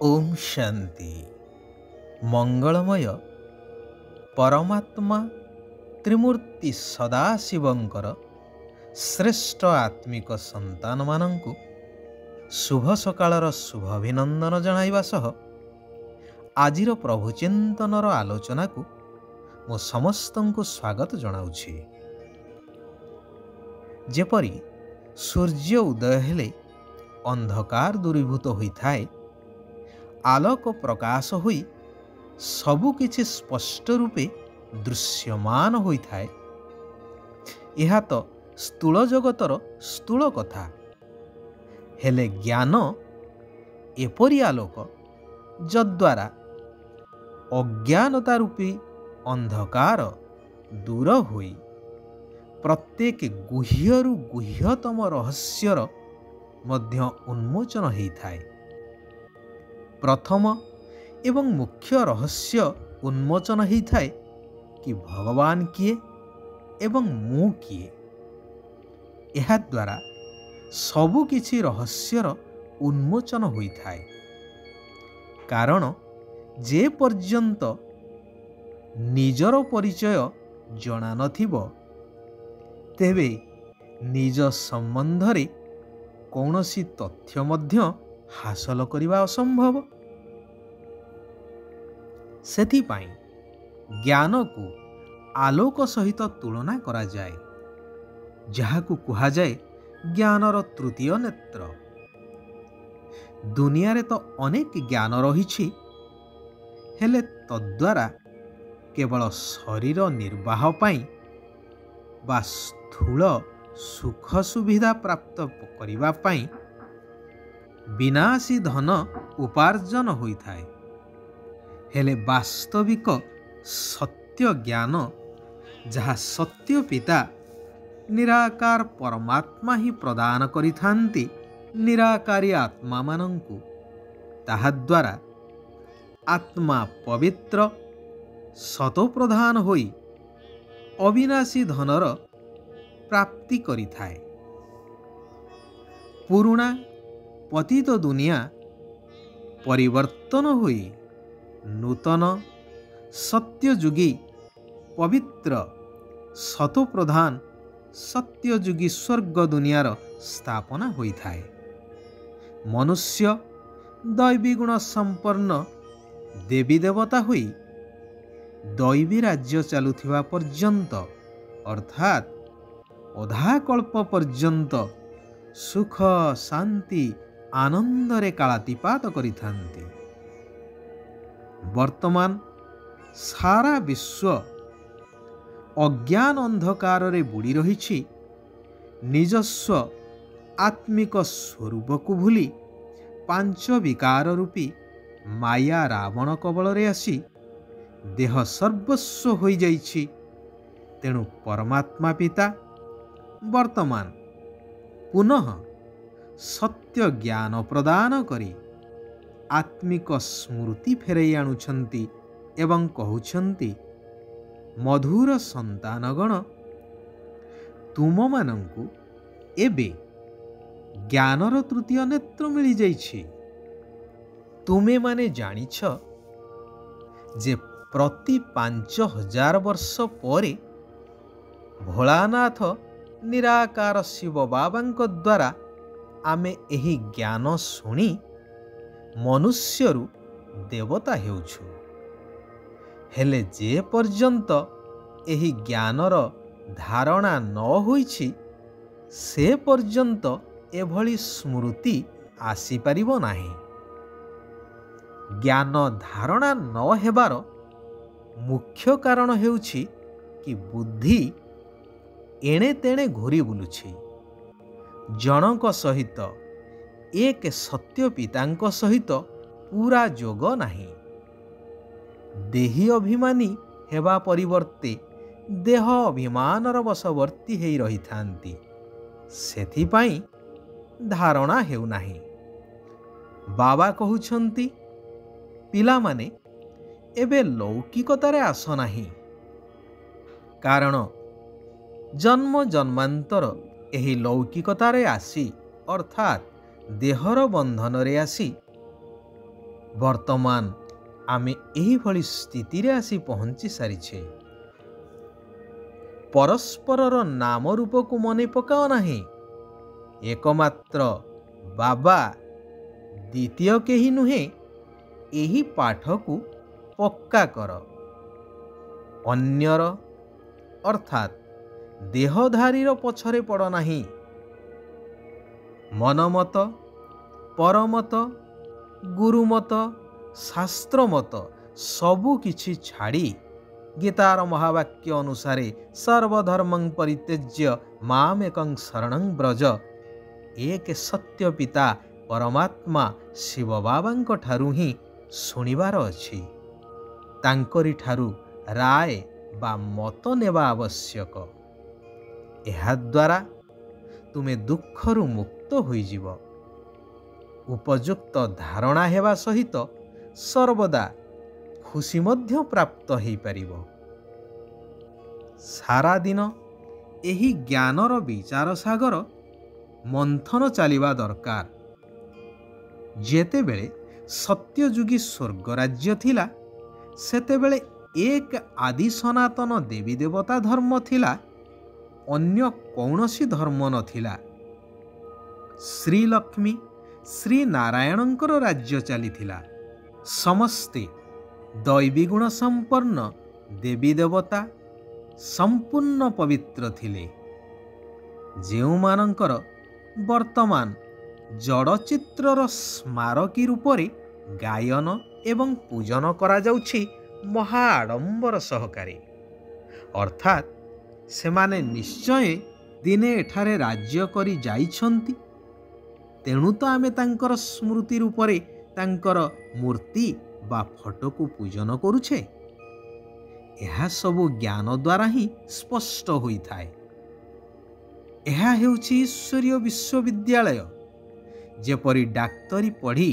ओम शांति। मंगलमय परमात्मा त्रिमूर्ति सदाशिवंकर श्रेष्ठ आत्मिक संतान मानंकु शुभ सकाळर शुभ अभिनंदन जणाइबा सह आजिर प्रभुचिंतनर आलोचना को मो समस्तंकु स्वागत जणाउछि। जेपरी सूर्य उदय हेले अंधकार दूरीभूत होइथाए, आलोक प्रकाश होई सबु किछि स्पष्ट रूपे दृश्यमान होइथाए। यह तो स्थूल जगतर स्थूल कथा, हेले ज्ञान एपरी आलोक जद्वारा अज्ञानता रूपी अंधकार दूर होई प्रत्येक गुह्यरु गुह्यतम रहस्यर मध्य उन्मोचन होइथाए। प्रथम एवं मुख्य रहस्य उन्मोचन होइथाए कि भगवान किए एवं मु किए। एहा द्वारा सबु किछि रहस्यर उन्मोचन होइथाए। कारण जे पर्यंत निजर परिचय जणा नथिबो तेबे निज संबंधरे कौनसी तथ्य मध्य हासिल करिबा असंभव। सेथिपाई ज्ञान को आलोक सहित तुलना करा जाए, जहाकु कुहा जाए ज्ञानर तृतीय नेत्र। दुनिया रे तो अनेक ज्ञान रहिछि, हेले तद्वारा केवल शरीर निर्वाह पाई बा स्थूल सुख सुविधा प्राप्त करिबा पाई विनाशी धन उपार्जन होइथाए। हेले वास्तविक सत्य ज्ञान, जहा सत्य पिता निराकार परमात्मा ही प्रदान करिथांती निराकारी आत्मा मानंकु, ताहा द्वारा आत्मा पवित्र सतो प्रधान होई अविनाशी धनर प्राप्ति करिथाए। पुरुणा पतित दुनिया परिवर्तन होई नूतन सत्ययुगी पवित्र सतो प्रधान सत्ययुगी स्वर्ग दुनियार स्थापना होइथाए। मनुष्य दैवी गुण संपन्न देवी देवता होई दैवी राज्य चालुथिबा पर्यंत, अर्थात अधा कल्प पर्यंत सुख शांति आनंदरे कालातिपात करिथांती। वर्तमान सारा विश्व अज्ञान अंधकार रे बुड़ी रहिछि। निजस्व आत्मिक स्वरूप को भूली पांच विकार रूपी माया रावण कबल रे आसी देह सर्वस्व होई जाइछि। तेणु परमात्मा पिता वर्तमान पुनः सत्य ज्ञान प्रदान करी आत्मिक स्मृति फेरई आणुछंती एवं कहउछंती, मधुर संतानगण तुम मानंकु एबे ज्ञानर तृतीय नेत्र मिली जाइछि। तुमे माने जानिछ जे प्रति 5000 वर्ष परे भोलानाथ निराकार शिव बाबांक द्वारा आमे एही ज्ञान शुणी मनुष्यरु देवता हेउछु। हेले जे पर्यंत एही ज्ञानर धारणा न होइछि, से पर्यंत एभली स्मृति आसी परिबो नाही। ज्ञान धारणा न हेबार मुख्य कारण हेउछि कि बुद्धि एणे तेणे घूरी बुलुछि। जनक सहित एक सत्य पितांक सहित पूरा जोग नाही। देही अभिमानी हेबा परिवर्ते देह अभिमानर वशवर्ती हेई रहिथांती। सेथिपाई धारणा हेउ नाही। बाबा कहुछंती, पिला माने एबे लौकिकतारे आस नाही, कारण जन्म जन्मांतर एही लौकिकतारे आसी अर्थात देहर बंधन रे आसी ବର୍ତ୍ତମାନ ଆମେ ଏହିଭଳି ସ୍ଥିତିରେ ଆସି ପହଞ୍ଚି ସାରିଛେ। ପରସ୍ପରର ନାମ ରୂପକୁ ମନେ ପକାଅ ନାହିଁ। ଏକମାତ୍ର ବାବା, ଦ୍ୱିତୀୟ କେହି ନୁହେଁ। ଏହି ପାଠକୁ ପକ୍କା କର। ଅନ୍ୟର ଅର୍ଥାତ୍ ଦେହଧାରୀର ପଛରେ ପଡ଼ ନାହିଁ। ମନମତ, ପରମତ, ଗୁରୁମତ, ଶାସ୍ତ୍ରମତ ସବୁ କିଛି ଛାଡ଼ି ଗୀତାର ମହାବାକ୍ୟ ଅନୁସାରେ ସର୍ବଧର୍ମଂ ପରିତ୍ୟଜ୍ୟ ମାମେକଂ ଶରଣଂ ବ୍ରଜ, ଏକ ସତ୍ୟ ପିତା ପରମାତ୍ମା ଶିବ ବାବାଙ୍କ ଠାରୁ ହିଁ ଶୁଣିବାର ଅଛି। ତାଙ୍କରି ଠାରୁ ରାୟ ବା ମତ ନେବା ଆବଶ୍ୟକ। ଏହାଦ୍ୱାରା ତୁମେ ଦୁଃଖରୁ ମୁକ୍ତ ହୋଇଯିବ। ଉପଯୁକ୍ତ ଧାରଣା ହେବା ସହିତ ସର୍ବଦା ଖୁସି ମଧ୍ୟ ପ୍ରାପ୍ତ ହୋଇପାରିବ। ସାରାଦିନ ଏହି ଜ୍ଞାନର ବିଚାର ସାଗର ମନ୍ଥନ ଚାଲିବା ଦରକାର। ଯେତେବେଳେ ସତ୍ୟଯୁଗୀ ସ୍ୱର୍ଗରାଜ୍ୟ ଥିଲା, ସେତେବେଳେ ଏକ ଆଦି ସନାତନ ଦେବୀ ଦେବତା ଧର୍ମ ଥିଲା, ଅନ୍ୟ କୌଣସି ଧର୍ମ ନଥିଲା। ଶ୍ରୀଲକ୍ଷ୍ମୀ ଶ୍ରୀନାରାୟଣଙ୍କର ରାଜ୍ୟ ଚାଲିଥିଲା। ସମସ୍ତେ ଦୈବୀଗୁଣ ସମ୍ପନ୍ନ ଦେବୀ ଦେବତା ସମ୍ପୂର୍ଣ୍ଣ ପବିତ୍ର ଥିଲେ, ଯେଉଁମାନଙ୍କର ବର୍ତ୍ତମାନ ଜଡ଼ଚିତ୍ରର ସ୍ମାରକୀ ରୂପରେ ଗାୟନ ଏବଂ ପୂଜନ କରାଯାଉଛି ମହା ଆଡ଼ମ୍ବର ସହକାରେ। ଅର୍ଥାତ୍ ସେମାନେ ନିଶ୍ଚୟ ଦିନେ ଏଠାରେ ରାଜ୍ୟ କରି ଯାଇଛନ୍ତି। ତେଣୁ ତ ଆମେ ତାଙ୍କର ସ୍ମୃତି ରୂପରେ ତାଙ୍କର ମୂର୍ତ୍ତି ବା ଫଟୋକୁ ପୂଜନ କରୁଛେ। ଏହା ସବୁ ଜ୍ଞାନ ଦ୍ୱାରା ହିଁ ସ୍ପଷ୍ଟ ହୋଇଥାଏ। ଏହା ହେଉଛି ଈଶ୍ୱରୀୟ ବିଶ୍ୱବିଦ୍ୟାଳୟ। ଯେପରି ଡାକ୍ତରୀ ପଢ଼ି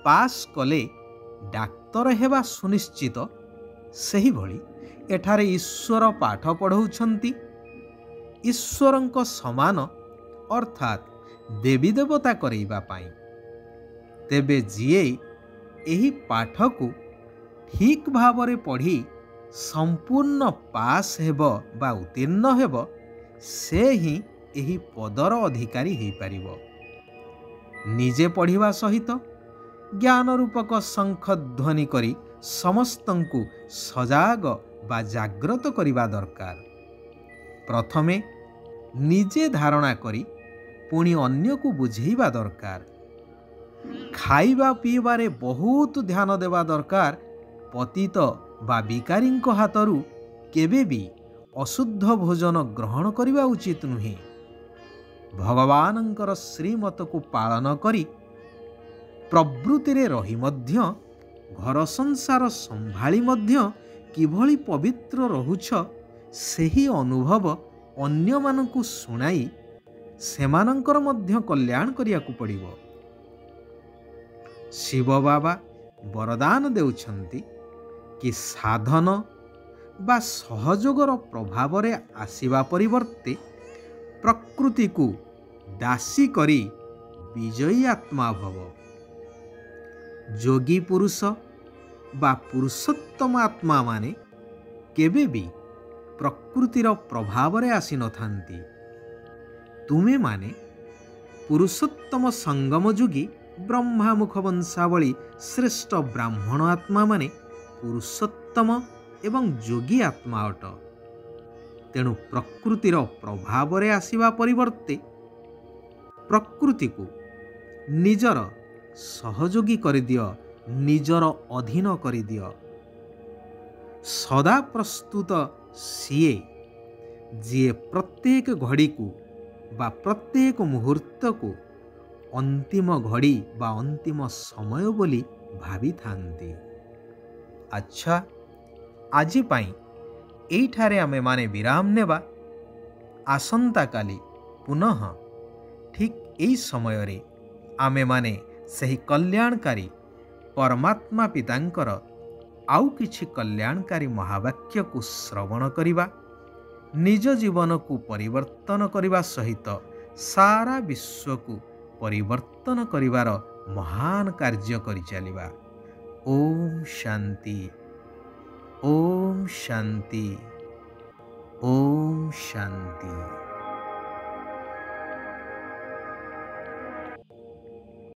ପାସ୍ କଲେ ଡାକ୍ତର ହେବା ସୁନିଶ୍ଚିତ, ସେହିଭଳି ଏଠାରେ ଈଶ୍ୱର ପାଠ ପଢ଼ାଉଛନ୍ତି ଈଶ୍ୱରଙ୍କ ସମାନ ଅର୍ଥାତ୍ ଦେବୀ ଦେବତା କରାଇବା ପାଇଁ। ତେବେ ଯିଏ ଏହି ପାଠକୁ ଠିକ୍ ଭାବରେ ପଢ଼ି ସମ୍ପୂର୍ଣ୍ଣ ପାସ୍ ହେବ ବା ଉତ୍ତୀର୍ଣ୍ଣ ହେବ, ସେ ହିଁ ଏହି ପଦର ଅଧିକାରୀ ହୋଇପାରିବ। ନିଜେ ପଢ଼ିବା ସହିତ ଜ୍ଞାନ ରୂପକ ଶଙ୍ଖ ଧ୍ୱନି କରି ସମସ୍ତଙ୍କୁ ସଜାଗ ବା ଜାଗ୍ରତ କରିବା ଦରକାର। ପ୍ରଥମେ ନିଜେ ଧାରଣା କରି ପୁଣି ଅନ୍ୟକୁ ବୁଝେଇବା ଦରକାର। ଖାଇବା ପିଇବାରେ ବହୁତ ଧ୍ୟାନ ଦେବା ଦରକାର। ପତିତ ବା ଭିକାରୀଙ୍କ ହାତରୁ କେବେ ବି ଅଶୁଦ୍ଧ ଭୋଜନ ଗ୍ରହଣ କରିବା ଉଚିତ ନୁହେଁ। ଭଗବାନଙ୍କର ଶ୍ରୀମତକୁ ପାଳନ କରି ପ୍ରବୃତ୍ତିରେ ରହି ମଧ୍ୟ ଘର ସଂସାର ସମ୍ଭାଳି ମଧ୍ୟ କିଭଳି ପବିତ୍ର ରହୁଛ, ସେହି ଅନୁଭବ ଅନ୍ୟମାନଙ୍କୁ ଶୁଣାଇ ସେମାନଙ୍କର ମଧ୍ୟ କଲ୍ୟାଣ କରିବାକୁ ପଡ଼ିବ। ଶିବ ବାବା ବରଦାନ ଦେଉଛନ୍ତି କି ସାଧନ ବା ସହଯୋଗର ପ୍ରଭାବରେ ଆସିବା ପରିବର୍ତ୍ତେ ପ୍ରକୃତିକୁ ଦାସୀ କରି ବିଜୟୀ ଆତ୍ମା ଭବ। ଯୋଗୀ ପୁରୁଷ ବା ପୁରୁଷୋତ୍ତମ ଆତ୍ମାମାନେ କେବେ ବି ପ୍ରକୃତିର ପ୍ରଭାବରେ ଆସିନଥାନ୍ତି। ତୁମେମାନେ ପୁରୁଷୋତ୍ତମ ସଙ୍ଗମ ଯୁଗୀ ବ୍ରହ୍ମାମୁଖ ବଂଶାବଳୀ ଶ୍ରେଷ୍ଠ ବ୍ରାହ୍ମଣ ଆତ୍ମାମାନେ ପୁରୁଷୋତ୍ତମ ଏବଂ ଯୋଗୀ ଆତ୍ମା ଅଟ। ତେଣୁ ପ୍ରକୃତିର ପ୍ରଭାବରେ ଆସିବା ପରିବର୍ତ୍ତେ ପ୍ରକୃତିକୁ ନିଜର ସହଯୋଗୀ କରିଦିଅ, ନିଜର ଅଧୀନ କରିଦିଅ। ସଦା ପ୍ରସ୍ତୁତ ସିଏ, ଯିଏ ପ୍ରତ୍ୟେକ ଘଡ଼ିକୁ ବା ପ୍ରତ୍ୟେକ ମୁହୂର୍ତ୍ତକୁ ଅନ୍ତିମ ଘଡ଼ି ବା ଅନ୍ତିମ ସମୟ ବୋଲି ଭାବିଥାନ୍ତି। ଆଚ୍ଛା, ଆଜି ପାଇଁ ଏଇଠାରେ ଆମେମାନେ ବିରାମ ନେବା। ଆସନ୍ତାକାଲି ପୁନଃ ଠିକ୍ ଏହି ସମୟରେ ଆମେମାନେ ସେହି କଲ୍ୟାଣକାରୀ ପରମାତ୍ମା ପିତାଙ୍କର ଆଉ କିଛି କଲ୍ୟାଣକାରୀ ମହାବାକ୍ୟକୁ ଶ୍ରବଣ କରିବା। ନିଜ ଜୀବନକୁ ପରିବର୍ତ୍ତନ କରିବା ସହିତ ସାରା ବିଶ୍ୱକୁ ପରିବର୍ତ୍ତନ କରିବାର ମହାନ କାର୍ଯ୍ୟ କରିଚାଲିବା। ওম শান্তি, ওম শান্তি, ওম শান্তি।